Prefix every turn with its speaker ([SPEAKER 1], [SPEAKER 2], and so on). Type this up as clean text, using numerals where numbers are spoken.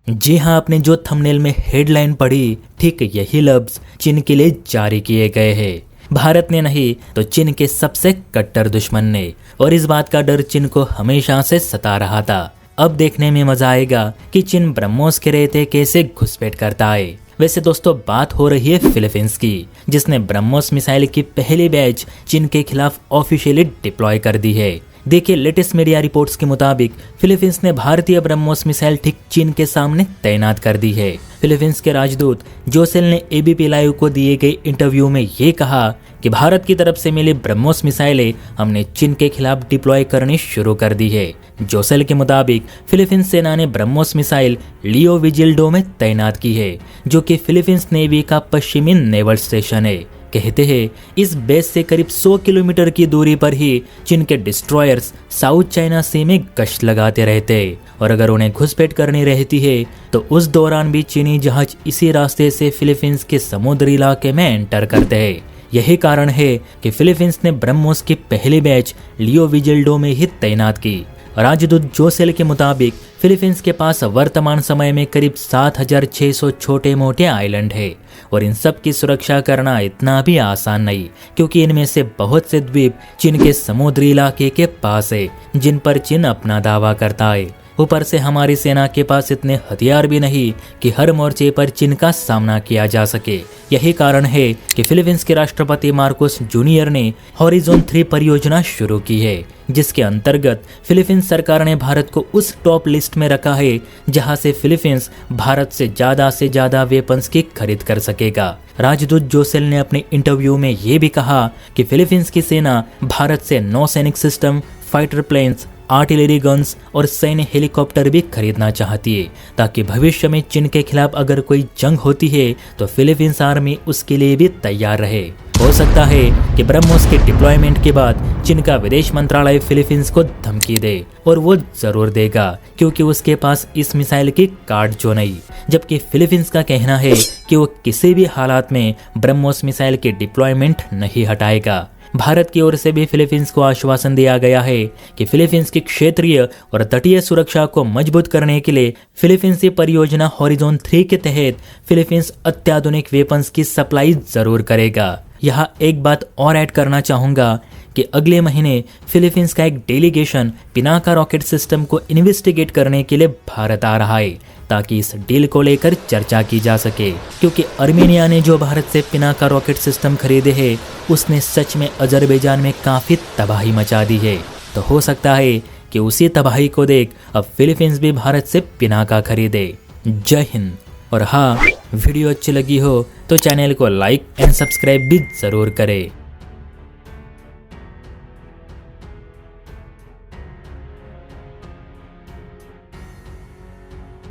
[SPEAKER 1] जी हाँ, आपने जो थंबनेल में हेडलाइन पढ़ी, ठीक यही लफ्ज चीन के लिए जारी किए गए हैं। भारत ने नहीं तो चीन के सबसे कट्टर दुश्मन ने, और इस बात का डर चीन को हमेशा से सता रहा था। अब देखने में मजा आएगा कि चीन ब्रह्मोस के रहते कैसे घुसपैठ करता है। वैसे दोस्तों, बात हो रही है फिलीपींस की, जिसने ब्रह्मोस मिसाइल की पहली बैच चीन के खिलाफ ऑफिशियली डिप्लॉय कर दी है। देखिए, लेटेस्ट मीडिया रिपोर्ट्स के मुताबिक फिलीपींस ने भारतीय ब्रह्मोस मिसाइल ठीक चीन के सामने तैनात कर दी है। फिलीपींस के राजदूत जोसेल ने एबीपी लाइव को दिए गए इंटरव्यू में ये कहा कि भारत की तरफ से मिली ब्रह्मोस मिसाइलें हमने चीन के खिलाफ डिप्लॉय करनी शुरू कर दी है। जोसेल के मुताबिक फिलीपींस सेना ने ब्रह्मोस मिसाइल लियो विजिल्डो में तैनात की है, जो कि फिलीपींस नेवी का पश्चिमी नेवल स्टेशन है। कहते हैं इस बेस से करीब 100 किलोमीटर की दूरी पर ही चीन के डिस्ट्रॉयर्स साउथ चाइना सी में गश्त लगाते रहते हैं, और अगर उन्हें घुसपैठ करनी रहती है तो उस दौरान भी चीनी जहाज इसी रास्ते से फिलीपींस के समुद्री इलाके में एंटर करते हैं। यही कारण है कि फिलीपींस ने ब्रह्मोस की पहली बैच लियो विजिल्डो में ही तैनात की। राजदूत जोसेल के मुताबिक फिलीपींस के पास वर्तमान समय में करीब 7,600 छोटे मोटे आइलैंड है, और इन सब की सुरक्षा करना इतना भी आसान नहीं, क्योंकि इनमें से बहुत से द्वीप चीन के समुद्री इलाके के पास है, जिन पर चीन अपना दावा करता है। ऊपर से हमारी सेना के पास इतने हथियार भी नहीं कि हर मोर्चे पर चीन का सामना किया जा सके। यही कारण है कि फिलीपींस के राष्ट्रपति मार्कोस जूनियर ने हॉरिजॉन 3 परियोजना शुरू की है, जिसके अंतर्गत फिलीपींस सरकार ने भारत को उस टॉप लिस्ट में रखा है जहां से फिलीपींस भारत से ज्यादा वेपन्स की खरीद कर सकेगा। राजदूत जोसेल ने अपने इंटरव्यू में ये भी कहा कि फिलीपींस की सेना भारत से नौसैनिक system, fighter planes, artillery guns और सैन्य हेलीकॉप्टर भी खरीदना चाहती है, ताकि भविष्य में चीन के खिलाफ अगर कोई जंग होती है तो फिलीपींस आर्मी उसके लिए भी तैयार रहे। हो सकता है कि ब्रह्मोस के डिप्लॉयमेंट के बाद चीन का विदेश मंत्रालय फिलीपींस को धमकी दे, और वो जरूर देगा, क्योंकि उसके पास इस मिसाइल की कार्ड जो नहीं। जबकि फिलीपींस का कहना है कि वो किसी भी हालात में ब्रह्मोस मिसाइल के डिप्लॉयमेंट नहीं हटाएगा। भारत की ओर से भी फिलीपींस को आश्वासन दिया गया है कि फिलीपींस की क्षेत्रीय और तटीय सुरक्षा को मजबूत करने के लिए फिलीपींसी परियोजना हॉरिजॉन 3 के तहत फिलीपींस अत्याधुनिक वेपन्स की सप्लाई जरूर करेगा। यहाँ एक बात और ऐड करना चाहूँगा कि अगले महीने फिलीपींस का एक डेलीगेशन पिनाका रॉकेट सिस्टम को इन्वेस्टिगेट करने के लिए भारत आ रहा है, ताकि इस डील को लेकर चर्चा की जा सके, क्योंकि आर्मेनिया ने जो भारत से पिनाका रॉकेट सिस्टम खरीदे हैं उसने सच में अजरबैजान में काफ़ी तबाही मचा दी है। तो हो सकता है कि उसी तबाही को देख अब फिलीपींस भी भारत से पिनाका खरीदे। जय हिंद। और हाँ, वीडियो अच्छी लगी हो तो चैनल को लाइक एंड सब्सक्राइब भी ज़रूर करें।